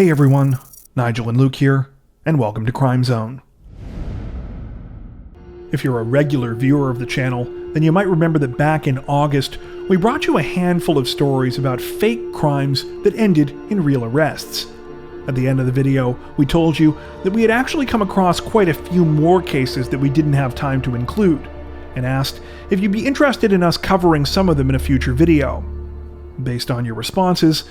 Hey everyone, Nigel and Luke here, and welcome to Crime Zone. If you're a regular viewer of the channel, then you might remember that back in August, we brought you a handful of stories about fake crimes that ended in real arrests. At the end of the video, we told you that we had actually come across quite a few more cases that we didn't have time to include, and asked if you'd be interested in us covering some of them in a future video. Based on your responses,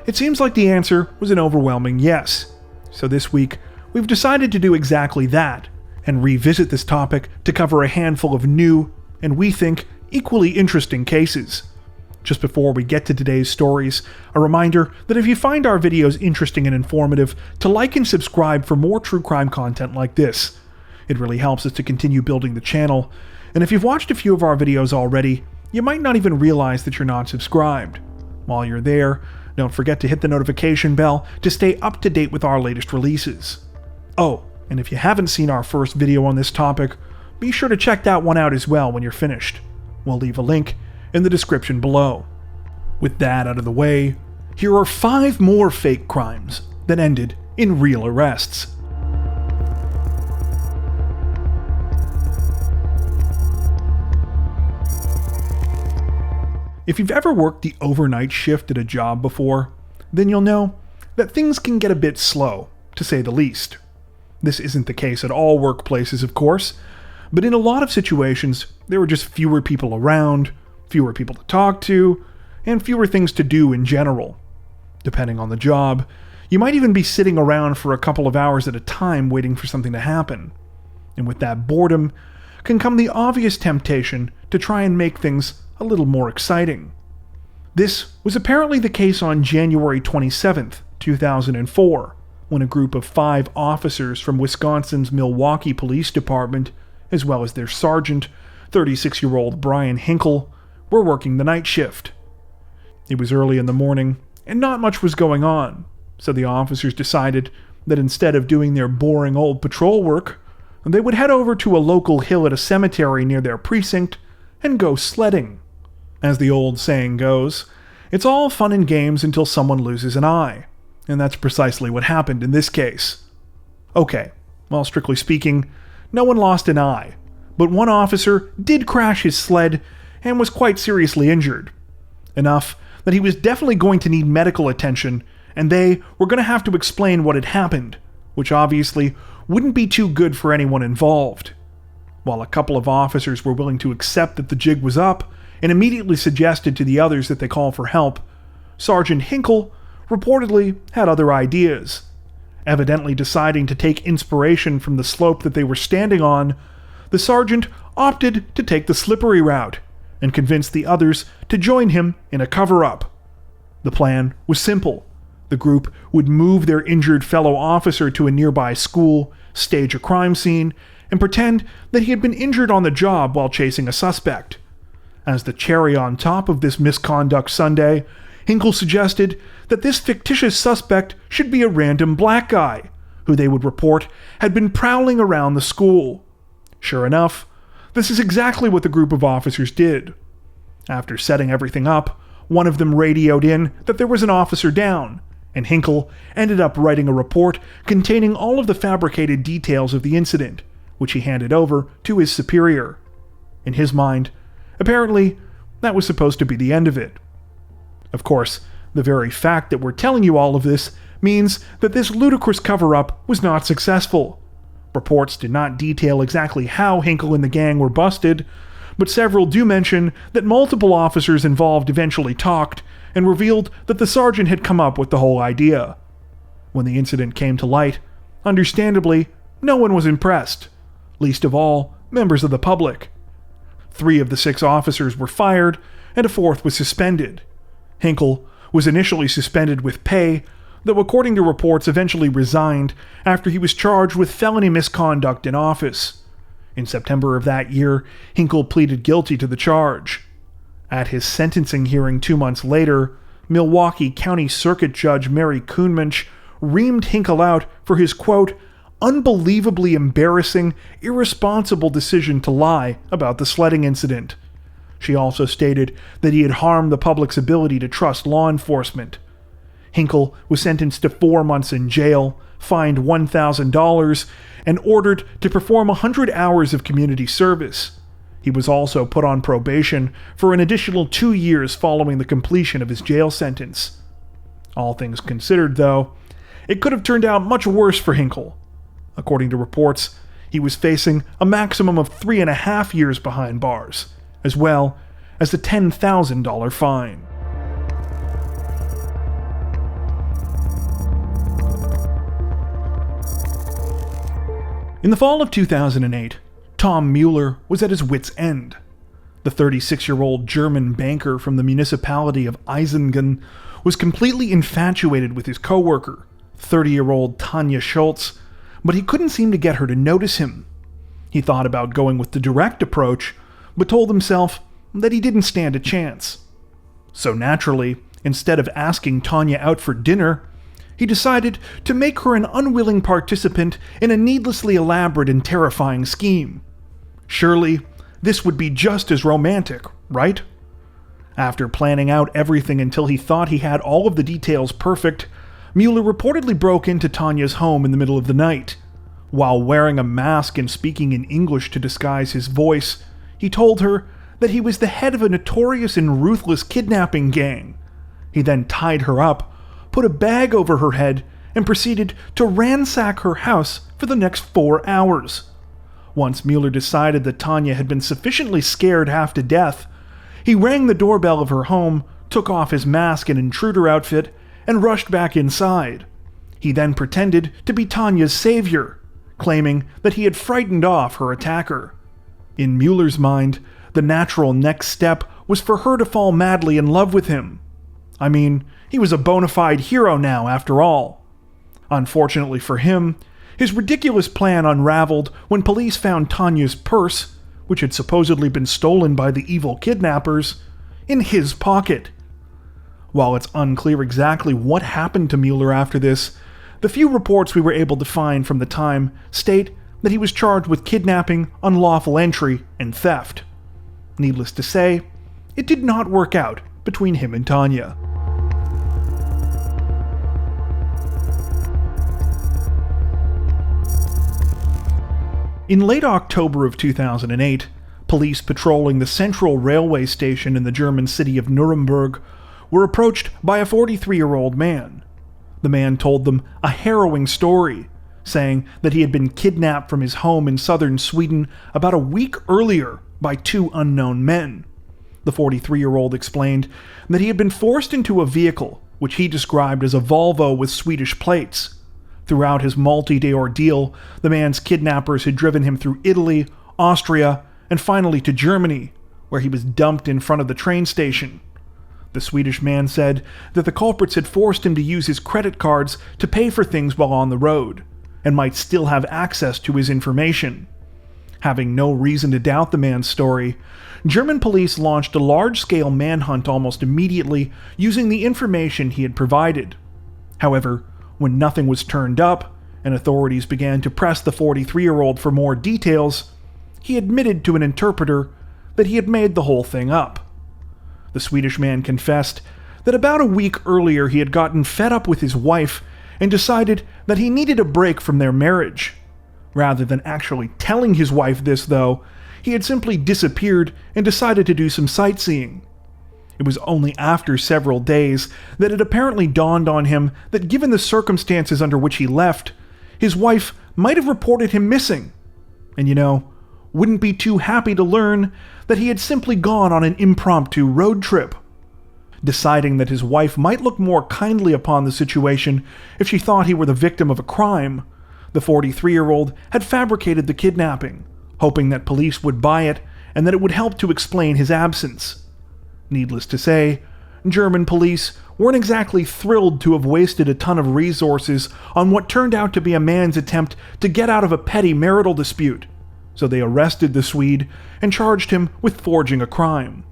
it seems like the answer was an overwhelming yes. So this week, we've decided to do exactly that, and revisit this topic to cover a handful of new, and we think, equally interesting cases. Just before we get to today's stories, a reminder that if you find our videos interesting and informative, to like and subscribe for more true crime content like this. It really helps us to continue building the channel, and if you've watched a few of our videos already, you might not even realize that you're not subscribed. While you're there, don't forget to hit the notification bell to stay up to date with our latest releases. Oh, and if you haven't seen our first video on this topic, be sure to check that one out as well when you're finished. We'll leave a link in the description below. With that out of the way, here are 5 more fake crimes that ended in real arrests. If you've ever worked the overnight shift at a job before, then you'll know that things can get a bit slow, to say the least. This isn't the case at all workplaces, of course, but in a lot of situations, there were just fewer people around, fewer people to talk to, and fewer things to do in general. Depending on the job, you might even be sitting around for a couple of hours at a time waiting for something to happen. And with that boredom can come the obvious temptation to try and make things a little more exciting. This was apparently the case on January 27th, 2004, when a group of 5 officers from Wisconsin's Milwaukee Police Department, as well as their sergeant, 36-year-old Brian Hinkle, were working the night shift. It was early in the morning, and not much was going on, so the officers decided that instead of doing their boring old patrol work, they would head over to a local hill at a cemetery near their precinct and go sledding. As the old saying goes, it's all fun and games until someone loses an eye, and that's precisely what happened in this case. Okay, well, strictly speaking, no one lost an eye, but one officer did crash his sled and was quite seriously injured. Enough that he was definitely going to need medical attention, and they were going to have to explain what had happened, which obviously wouldn't be too good for anyone involved. While a couple of officers were willing to accept that the jig was up, and immediately suggested to the others that they call for help, Sergeant Hinkle reportedly had other ideas. Evidently deciding to take inspiration from the slope that they were standing on, the sergeant opted to take the slippery route and convinced the others to join him in a cover-up. The plan was simple. The group would move their injured fellow officer to a nearby school, stage a crime scene, and pretend that he had been injured on the job while chasing a suspect. As the cherry on top of this misconduct sundae, Hinkle suggested that this fictitious suspect should be a random black guy, who they would report had been prowling around the school. Sure enough, this is exactly what the group of officers did. After setting everything up, one of them radioed in that there was an officer down, and Hinkle ended up writing a report containing all of the fabricated details of the incident, which he handed over to his superior. In his mind, apparently, that was supposed to be the end of it. Of course, the very fact that we're telling you all of this means that this ludicrous cover-up was not successful. Reports did not detail exactly how Hinkle and the gang were busted, but several do mention that multiple officers involved eventually talked and revealed that the sergeant had come up with the whole idea. When the incident came to light, understandably, no one was impressed, least of all members of the public. 3 of the 6 officers were fired, and a 4th was suspended. Hinkle was initially suspended with pay, though according to reports eventually resigned after he was charged with felony misconduct in office. In September of that year, Hinkle pleaded guilty to the charge. At his sentencing hearing 2 months later, Milwaukee County Circuit Judge Mary Kuhnmensch reamed Hinkle out for his, quote, unbelievably embarrassing, irresponsible decision to lie about the sledding incident. She also stated that he had harmed the public's ability to trust law enforcement. Hinkle was sentenced to 4 months in jail, fined $1,000, and ordered to perform 100 hours of community service. He was also put on probation for an additional 2 years following the completion of his jail sentence. All things considered, though, it could have turned out much worse for Hinkle. According to reports, he was facing a maximum of 3.5 years behind bars, as well as a $10,000 fine. In the fall of 2008, Tom Mueller was at his wit's end. The 36-year-old German banker from the municipality of Eisingen was completely infatuated with his coworker, 30-year-old Tanya Schultz, but he couldn't seem to get her to notice him. He thought about going with the direct approach, but told himself that he didn't stand a chance. So naturally, instead of asking Tanya out for dinner, he decided to make her an unwilling participant in a needlessly elaborate and terrifying scheme. Surely, this would be just as romantic, right? After planning out everything until he thought he had all of the details perfect, Mueller reportedly broke into Tanya's home in the middle of the night. While wearing a mask and speaking in English to disguise his voice, he told her that he was the head of a notorious and ruthless kidnapping gang. He then tied her up, put a bag over her head, and proceeded to ransack her house for the next 4 hours. Once Mueller decided that Tanya had been sufficiently scared half to death, he rang the doorbell of her home, took off his mask and intruder outfit, and rushed back inside. He then pretended to be Tanya's savior, claiming that he had frightened off her attacker. In Mueller's mind, the natural next step was for her to fall madly in love with him. I mean, he was a bona fide hero now, after all. Unfortunately for him, his ridiculous plan unraveled when police found Tanya's purse, which had supposedly been stolen by the evil kidnappers, in his pocket. While it's unclear exactly what happened to Mueller after this, the few reports we were able to find from the time state that he was charged with kidnapping, unlawful entry, and theft. Needless to say, it did not work out between him and Tanya. In late October of 2008, police patrolling the central railway station in the German city of Nuremberg were approached by a 43-year-old man. The man told them a harrowing story, saying that he had been kidnapped from his home in southern Sweden about a week earlier by 2 unknown men. The 43-year-old explained that he had been forced into a vehicle, which he described as a Volvo with Swedish plates. Throughout his multi-day ordeal, the man's kidnappers had driven him through Italy, Austria, and finally to Germany, where he was dumped in front of the train station. The Swedish man said that the culprits had forced him to use his credit cards to pay for things while on the road, and might still have access to his information. Having no reason to doubt the man's story, German police launched a large-scale manhunt almost immediately using the information he had provided. However, when nothing was turned up, and authorities began to press the 43-year-old for more details, he admitted to an interpreter that he had made the whole thing up. The Swedish man confessed that about a week earlier he had gotten fed up with his wife and decided that he needed a break from their marriage. Rather than actually telling his wife this, though, he had simply disappeared and decided to do some sightseeing. It was only after several days that it apparently dawned on him that given the circumstances under which he left, his wife might have reported him missing. And wouldn't be too happy to learn that he had simply gone on an impromptu road trip. Deciding that his wife might look more kindly upon the situation if she thought he were the victim of a crime, the 43-year-old had fabricated the kidnapping, hoping that police would buy it and that it would help to explain his absence. Needless to say, German police weren't exactly thrilled to have wasted a ton of resources on what turned out to be a man's attempt to get out of a petty marital dispute, so they arrested the Swede and charged him with forging a crime.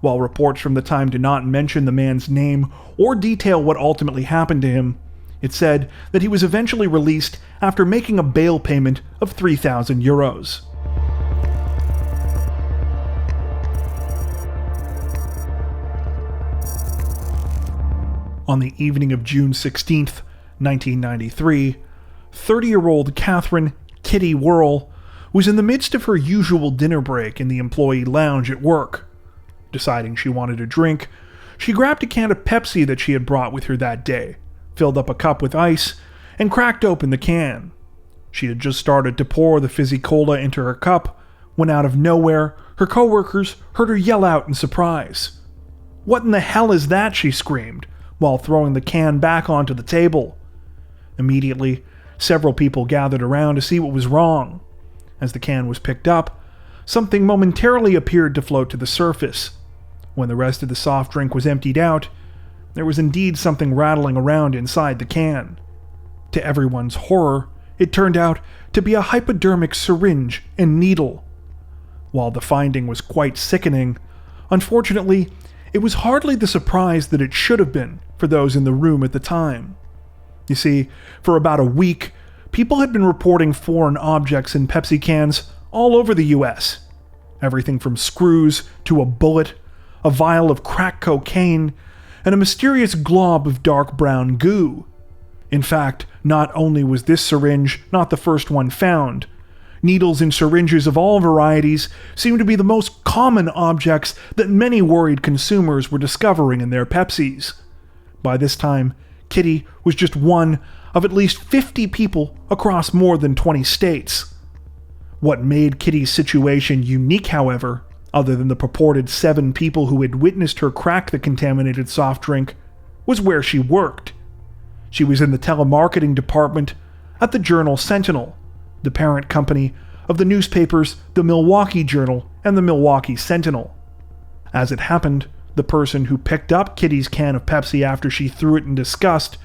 While reports from the time do not mention the man's name or detail what ultimately happened to him, it said that he was eventually released after making a bail payment of 3,000 euros. On the evening of June 16th, 1993, 30-year-old Catherine "Kitty" Worrell was in the midst of her usual dinner break in the employee lounge at work. Deciding she wanted a drink, she grabbed a can of Pepsi that she had brought with her that day, filled up a cup with ice, and cracked open the can. She had just started to pour the fizzy cola into her cup when out of nowhere, her coworkers heard her yell out in surprise. "What in the hell is that?" she screamed, while throwing the can back onto the table. Immediately, several people gathered around to see what was wrong. As the can was picked up, something momentarily appeared to float to the surface. When the rest of the soft drink was emptied out, there was indeed something rattling around inside the can. To everyone's horror, it turned out to be a hypodermic syringe and needle. While the finding was quite sickening, unfortunately, it was hardly the surprise that it should have been for those in the room at the time. You see, for about a week, people had been reporting foreign objects in Pepsi cans all over the US. Everything from screws to a bullet, a vial of crack cocaine, and a mysterious glob of dark brown goo. In fact, not only was this syringe not the first one found, needles and syringes of all varieties seemed to be the most common objects that many worried consumers were discovering in their Pepsis. By this time, Kitty was just one of at least 50 people across more than 20 states. What made Kitty's situation unique, however, other than the purported 7 people who had witnessed her crack the contaminated soft drink, was where she worked. She was in the telemarketing department at the Journal-Sentinel, the parent company of the newspapers The Milwaukee Journal and the Milwaukee Sentinel. As it happened, the person who picked up Kitty's can of Pepsi after she threw it in disgust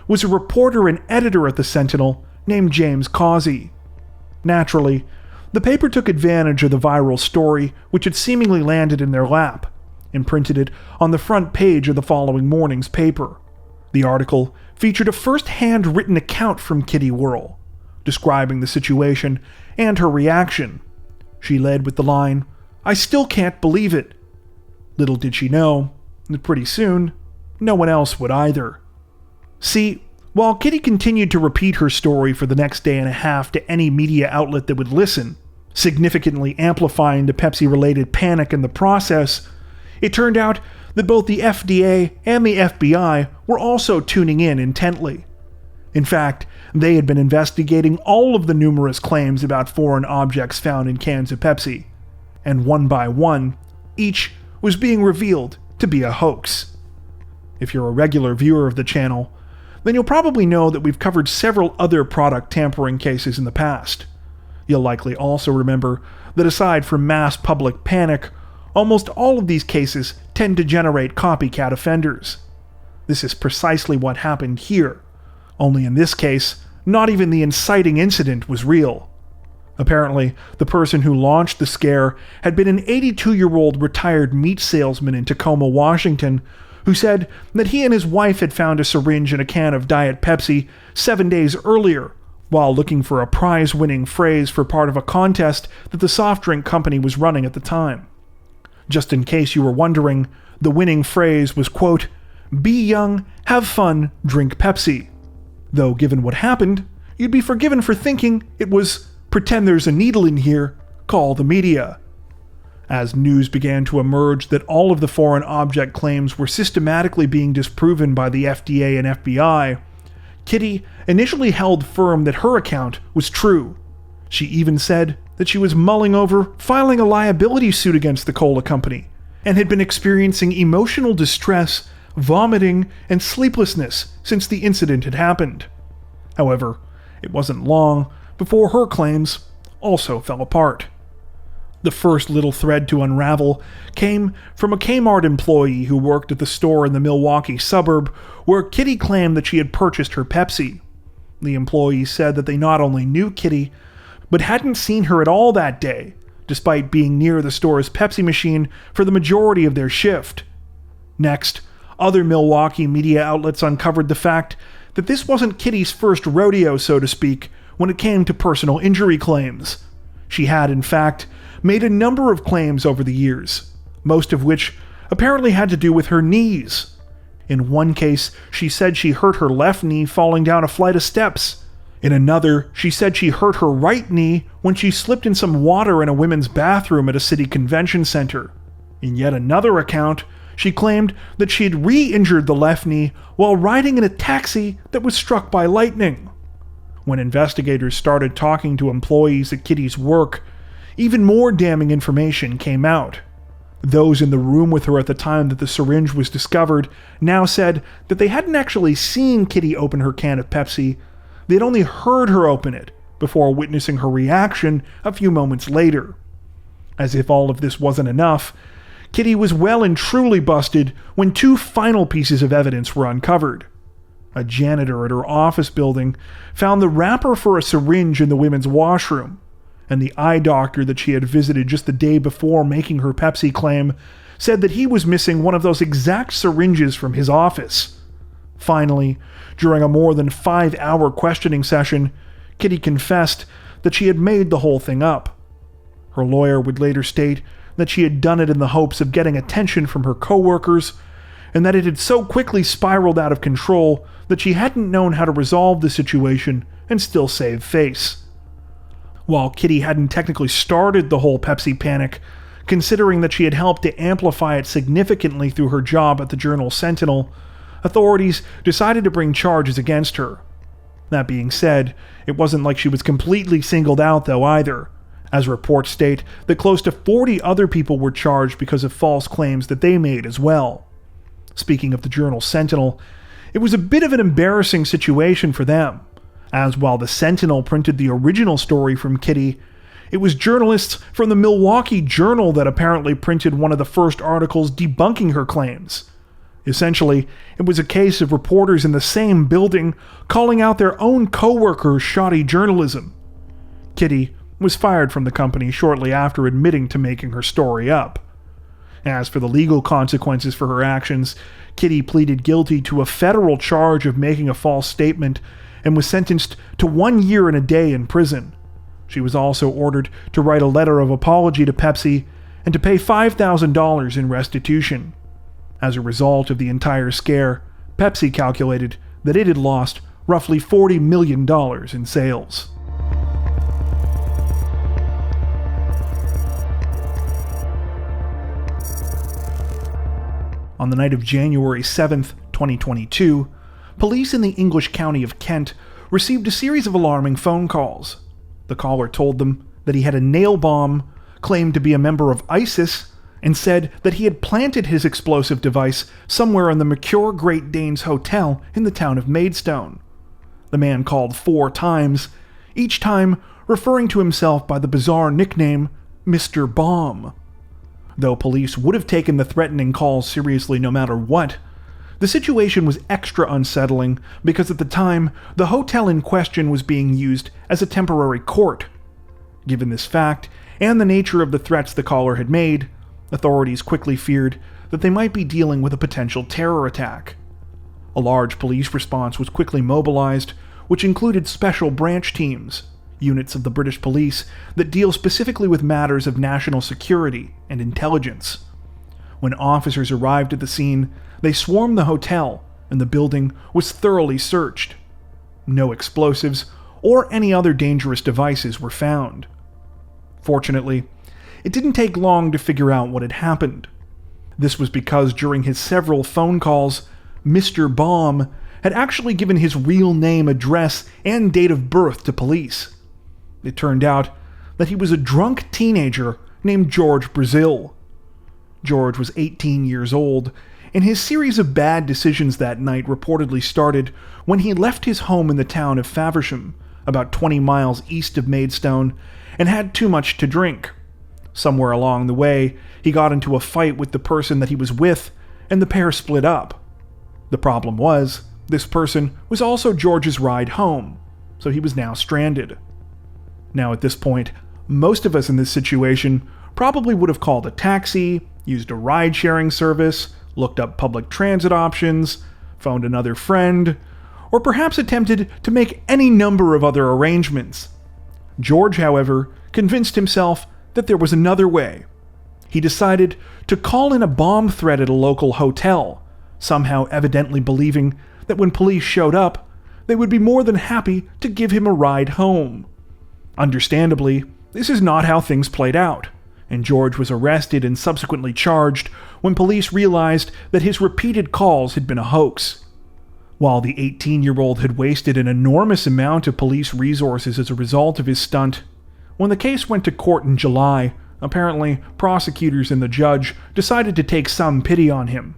was a reporter and editor at the Sentinel named James Causey. Naturally, the paper took advantage of the viral story which had seemingly landed in their lap and printed it on the front page of the following morning's paper. The article featured a first-hand written account from Kitty Worrell, describing the situation and her reaction. She led with the line, "I still can't believe it." Little did she know that pretty soon, no one else would either. See, while Kitty continued to repeat her story for the next day and a half to any media outlet that would listen, significantly amplifying the Pepsi-related panic in the process, it turned out that both the FDA and the FBI were also tuning in intently. In fact, they had been investigating all of the numerous claims about foreign objects found in cans of Pepsi, and one by one, each was being revealed to be a hoax. If you're a regular viewer of the channel, then you'll probably know that we've covered several other product tampering cases in the past. You'll likely also remember that aside from mass public panic, almost all of these cases tend to generate copycat offenders. This is precisely what happened here, only in this case, not even the inciting incident was real. Apparently, the person who launched the scare had been an 82-year-old retired meat salesman in Tacoma, Washington, who said that he and his wife had found a syringe in a can of Diet Pepsi 7 days earlier, while looking for a prize-winning phrase for part of a contest that the soft drink company was running at the time. Just in case you were wondering, the winning phrase was, quote, "Be young, have fun, drink Pepsi." Though given what happened, you'd be forgiven for thinking it was, "Pretend there's a needle in here, call the media." As news began to emerge that all of the foreign object claims were systematically being disproven by the FDA and FBI, Kitty initially held firm that her account was true. She even said that she was mulling over filing a liability suit against the cola company and had been experiencing emotional distress, vomiting, and sleeplessness since the incident had happened. However, it wasn't long before her claims also fell apart. The first little thread to unravel came from a Kmart employee who worked at the store in the Milwaukee suburb where Kitty claimed that she had purchased her Pepsi. The employee said that they not only knew Kitty, but hadn't seen her at all that day, despite being near the store's Pepsi machine for the majority of their shift. Next, other Milwaukee media outlets uncovered the fact that this wasn't Kitty's first rodeo, so to speak, when it came to personal injury claims. She had, in fact, made a number of claims over the years, most of which apparently had to do with her knees. In one case, she said she hurt her left knee falling down a flight of steps. In another, she said she hurt her right knee when she slipped in some water in a women's bathroom at a city convention center. In yet another account, she claimed that she had re-injured the left knee while riding in a taxi that was struck by lightning. When investigators started talking to employees at Kitty's work, even more damning information came out. Those in the room with her at the time that the syringe was discovered now said that they hadn't actually seen Kitty open her can of Pepsi. They'd only heard her open it before witnessing her reaction a few moments later. As if all of this wasn't enough, Kitty was well and truly busted when two final pieces of evidence were uncovered. A janitor at her office building found the wrapper for a syringe in the women's washroom, and the eye doctor that she had visited just the day before making her Pepsi claim said that he was missing one of those exact syringes from his office. Finally, during a more than 5-hour questioning session, Kitty confessed that she had made the whole thing up. Her lawyer would later state that she had done it in the hopes of getting attention from her coworkers, and that it had so quickly spiraled out of control that she hadn't known how to resolve the situation and still save face. While Kitty hadn't technically started the whole Pepsi panic, considering that she had helped to amplify it significantly through her job at the Journal-Sentinel, authorities decided to bring charges against her. That being said, it wasn't like she was completely singled out though either, as reports state that close to 40 other people were charged because of false claims that they made as well. Speaking of the Journal-Sentinel, it was a bit of an embarrassing situation for them, as while the Sentinel printed the original story from Kitty, it was journalists from the Milwaukee Journal that apparently printed one of the first articles debunking her claims. Essentially, it was a case of reporters in the same building calling out their own co-workers' shoddy journalism. Kitty was fired from the company shortly after admitting to making her story up. As for the legal consequences for her actions, Kitty pleaded guilty to a federal charge of making a false statement and was sentenced to 1 year and a day in prison. She was also ordered to write a letter of apology to Pepsi and to pay $5,000 in restitution. As a result of the entire scare, Pepsi calculated that it had lost roughly $40 million in sales. On the night of January 7th, 2022, police in the English county of Kent received a series of alarming phone calls. The caller told them that he had a nail bomb, claimed to be a member of ISIS, and said that he had planted his explosive device somewhere in the Mercure Great Danes Hotel in the town of Maidstone. The man called 4 times, each time referring to himself by the bizarre nickname Mr. Bomb. Though police would have taken the threatening calls seriously no matter what, the situation was extra unsettling because at the time, the hotel in question was being used as a temporary court. Given this fact, and the nature of the threats the caller had made, authorities quickly feared that they might be dealing with a potential terror attack. A large police response was quickly mobilized, which included special branch teams, units of the British police that deal specifically with matters of national security and intelligence. When officers arrived at the scene, they swarmed the hotel, and the building was thoroughly searched. No explosives or any other dangerous devices were found. Fortunately, it didn't take long to figure out what had happened. This was because during his several phone calls, Mr. Bomb had actually given his real name, address, and date of birth to police. It turned out that he was a drunk teenager named George Brazil. George was 18 years old, and his series of bad decisions that night reportedly started when he left his home in the town of Faversham, about 20 miles east of Maidstone, and had too much to drink. Somewhere along the way, he got into a fight with the person that he was with, and the pair split up. The problem was, this person was also George's ride home, so he was now stranded. Now at this point, most of us in this situation probably would have called a taxi, used a ride-sharing service, looked up public transit options, phoned another friend, or perhaps attempted to make any number of other arrangements. George, however, convinced himself that there was another way. He decided to call in a bomb threat at a local hotel, somehow evidently believing that when police showed up, they would be more than happy to give him a ride home. Understandably, this is not how things played out, and George was arrested and subsequently charged when police realized that his repeated calls had been a hoax. While the 18-year-old had wasted an enormous amount of police resources as a result of his stunt, when the case went to court in July, apparently prosecutors and the judge decided to take some pity on him.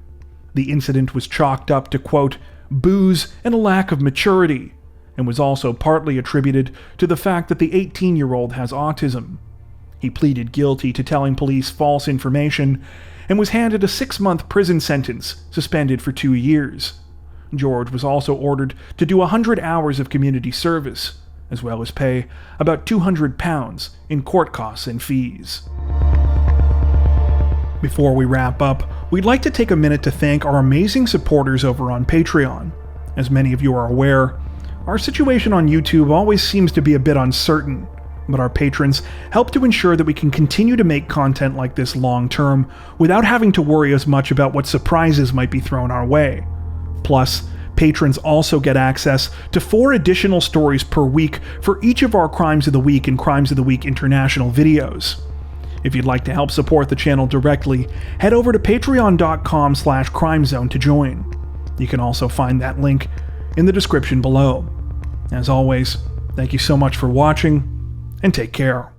The incident was chalked up to, quote, booze and a lack of maturity, and was also partly attributed to the fact that the 18-year-old has autism. He pleaded guilty to telling police false information and was handed a 6-month prison sentence, suspended for 2 years. George was also ordered to do 100 hours of community service, as well as pay about £200 in court costs and fees. Before we wrap up, we'd like to take a minute to thank our amazing supporters over on Patreon. As many of you are aware, our situation on YouTube always seems to be a bit uncertain, but our patrons help to ensure that we can continue to make content like this long term without having to worry as much about what surprises might be thrown our way. Plus, patrons also get access to 4 additional stories per week for each of our Crimes of the Week and Crimes of the Week International videos. If you'd like to help support the channel directly, head over to patreon.com/crimezone to join. You can also find that link in the description below. As always, thank you so much for watching, and take care.